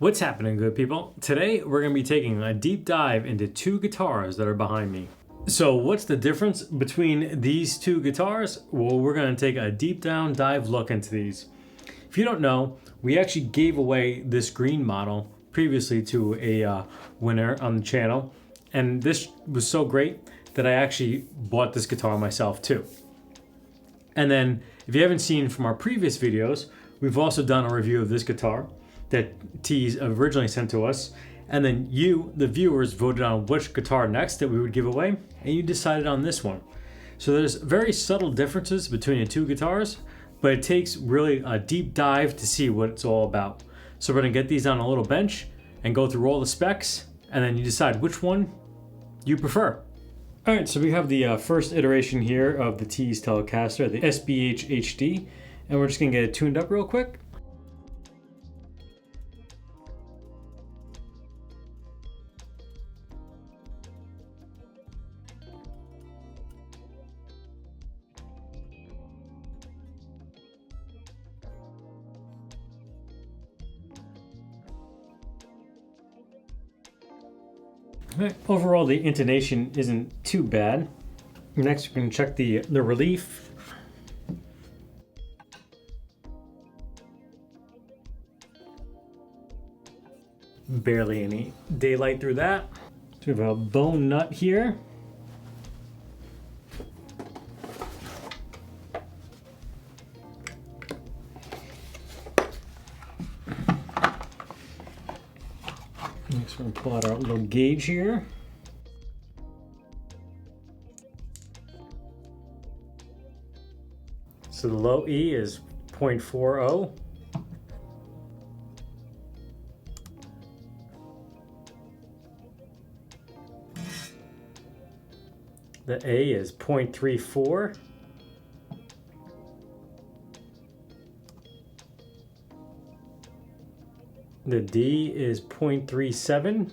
What's happening, good people? Today we're going to be taking a deep dive into two guitars that are behind me. So what's the difference between these two guitars? Well, we're going to take a deep down dive look into these. If you don't know, we actually gave away this green model previously to a winner on the channel, and this was so great that I actually bought this guitar myself too. And then if you haven't seen from our previous videos, we've also done a review of this guitar that Tease originally sent to us, and then you, the viewers, voted on which guitar next that we would give away, and you decided on this one. So there's very subtle differences between the two guitars, but it takes really a deep dive to see what it's all about. So we're gonna get these on a little bench and go through all the specs, and then you decide which one you prefer. All right, so we have the first iteration here of the Tease Telecaster, the SBH HD, and we're just gonna get it tuned up real quick. Right. Overall, the intonation isn't too bad. Next, we're going to check the relief. Barely any daylight through that. So we have a bone nut here. Next, we're going to pull out our little gauge here. So the low E is 0.40. The A is 0.34. The D is 0.37.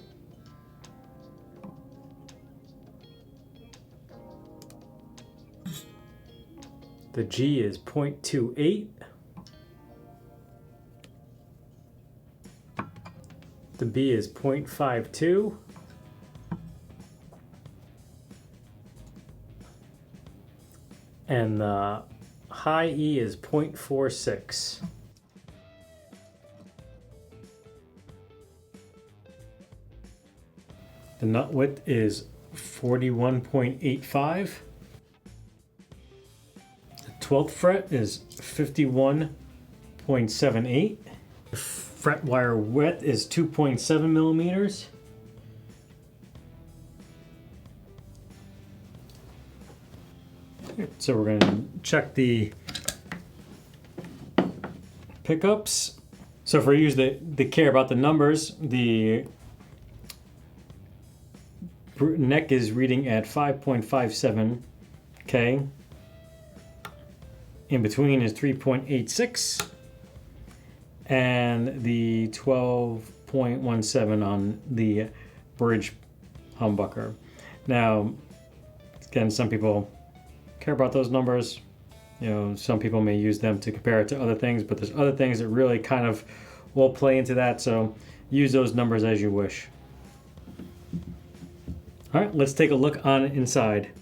The G is 0.28. The B is 0.52. And the high E is 0.46. The nut width is 41.85. The 12th fret is 51.78. The fret wire width is 2.7 millimeters. So we're going to check the pickups. So for you that care about the numbers, the neck is reading at 5.57K. In between is 3.86. And the 12.17 on the bridge humbucker. Now, again, some people care about those numbers. You know, some people may use them to compare it to other things, but there's other things that really kind of will play into that, so use those numbers as you wish. All right, let's take a look on inside.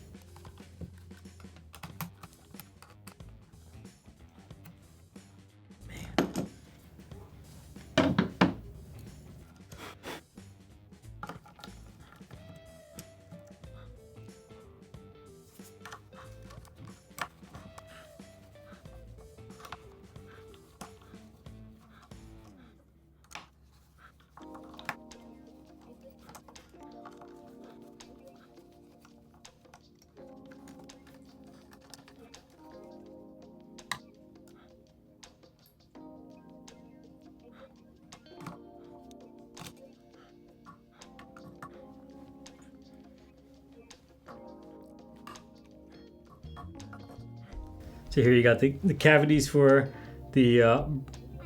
So here you got the cavities for the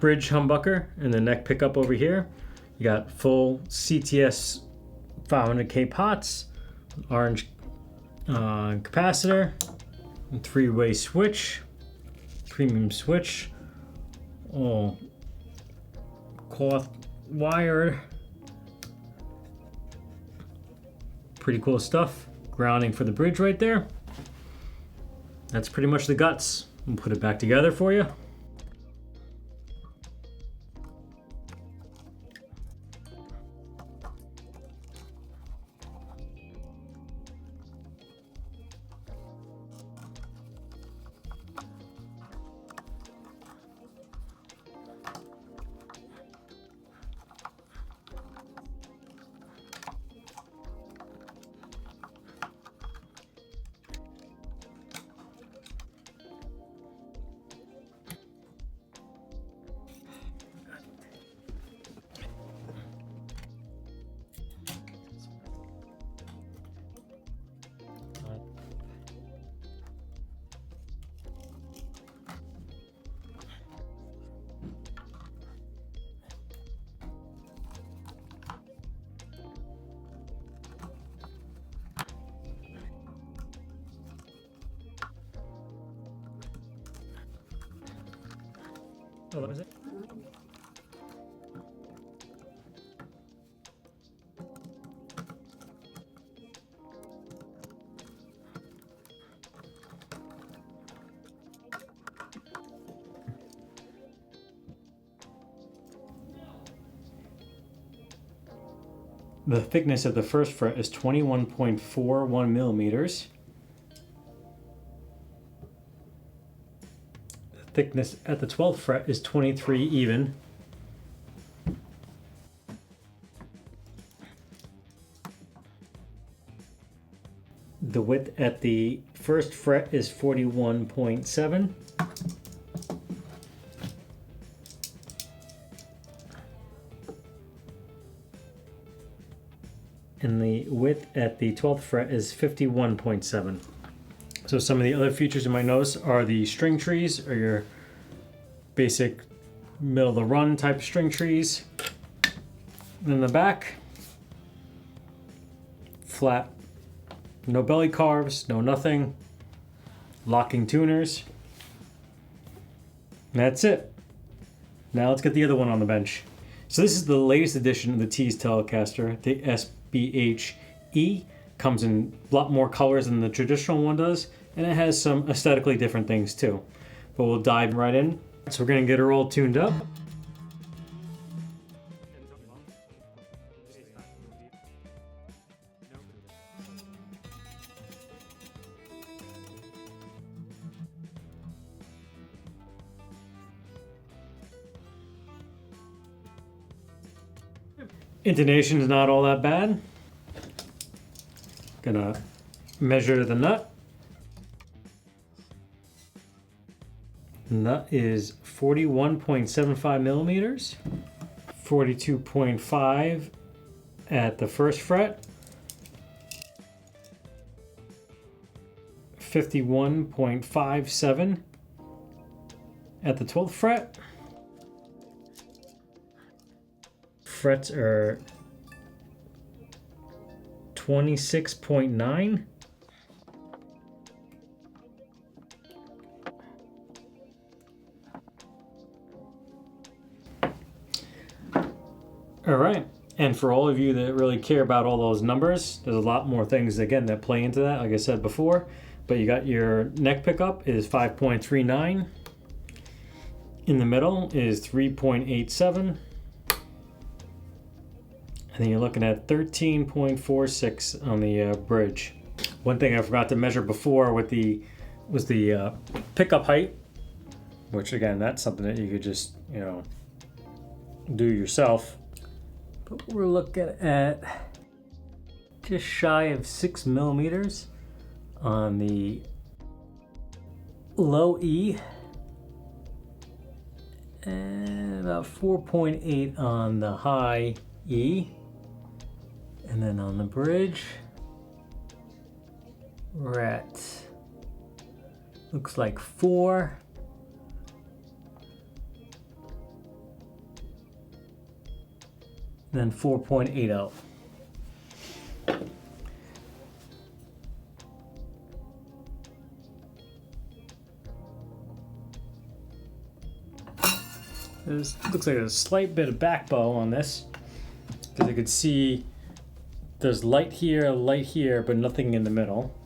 bridge humbucker and the neck pickup over here. You got full CTS 500K pots, orange capacitor, and three-way switch, premium switch, all cloth wired. Pretty cool stuff. Grounding for the bridge right there. That's pretty much the guts. I'll put it back together for you. Oh, that was it? The thickness of the first fret is 21.41 millimeters. The thickness at the 12th fret is 23 even. The width at the first fret is 41.7. And the width at the 12th fret is 51.7. So some of the other features you might notice are the string trees, or your basic middle of the run type of string trees. Then the back, flat, no belly carves, no nothing, locking tuners. And that's it. Now let's get the other one on the bench. So this is the latest edition of the Tease Telecaster, the SBHE. Comes in a lot more colors than the traditional one does, and it has some aesthetically different things too. But we'll dive right in. So we're gonna get her all tuned up. Intonation is not all that bad. Gonna measure the nut. The nut is 41.75 millimeters, 42.5 at the first fret, 51.57 at the 12th fret. Frets are 26.9. All right, and for all of you that really care about all those numbers, there's a lot more things again that play into that, like I said before. But you got your neck pickup is 5.39. In the middle is 3.87. And then you're looking at 13.46 on the bridge. One thing I forgot to measure before was the pickup height, which again, that's something that you could just, do yourself. But we're looking at just shy of 6 millimeters on the low E and about 4.8 on the high E. And then on the bridge, we're at, looks like 4. Then 4.80. This looks like a slight bit of back bow on this. Because you could see there's light here, but nothing in the middle.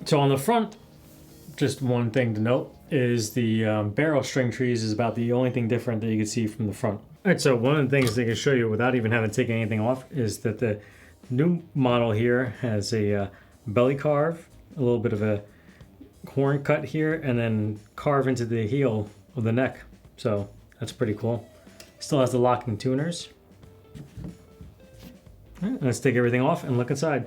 So on the front, just one thing to note is the barrel string trees is about the only thing different that you can see from the front. All right, so one of the things they can show you without even having to take anything off is that the new model here has a belly carve, a little bit of a horn cut here, and then carve into the heel of the neck. So that's pretty cool. Still has the locking tuners. All right, let's take everything off and look inside.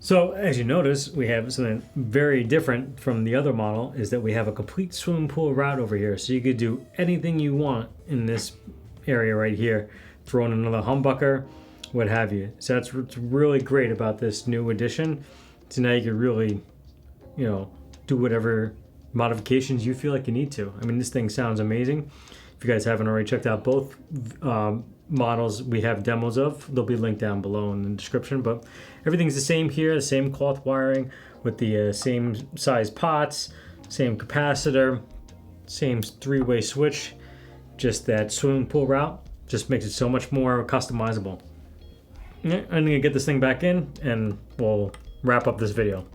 So as you notice, we have something very different from the other model is that we have a complete swimming pool route over here. So you could do anything you want in this area right here. Throw in another humbucker, what have you. So that's what's really great about this new addition. So now you can really, do whatever modifications you feel like you need to. I mean, this thing sounds amazing. If you guys haven't already checked out both models we have demos of, they'll be linked down below in the description, but everything's the same here, the same cloth wiring with the same size pots, same capacitor, same three-way switch. Just that swimming pool route just makes it so much more customizable. I'm gonna get this thing back in and we'll wrap up this video.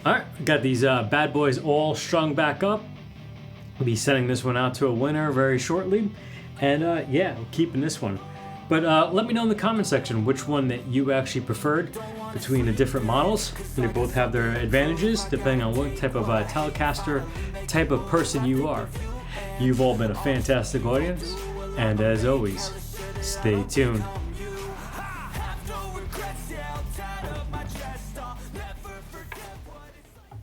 All right, got these bad boys all strung back up. I'll be sending this one out to a winner very shortly. And yeah, I'm keeping this one. But let me know in the comment section which one that you actually preferred between the different models. They both have their advantages depending on what type of Telecaster type of person you are. You've all been a fantastic audience, and as always, stay tuned.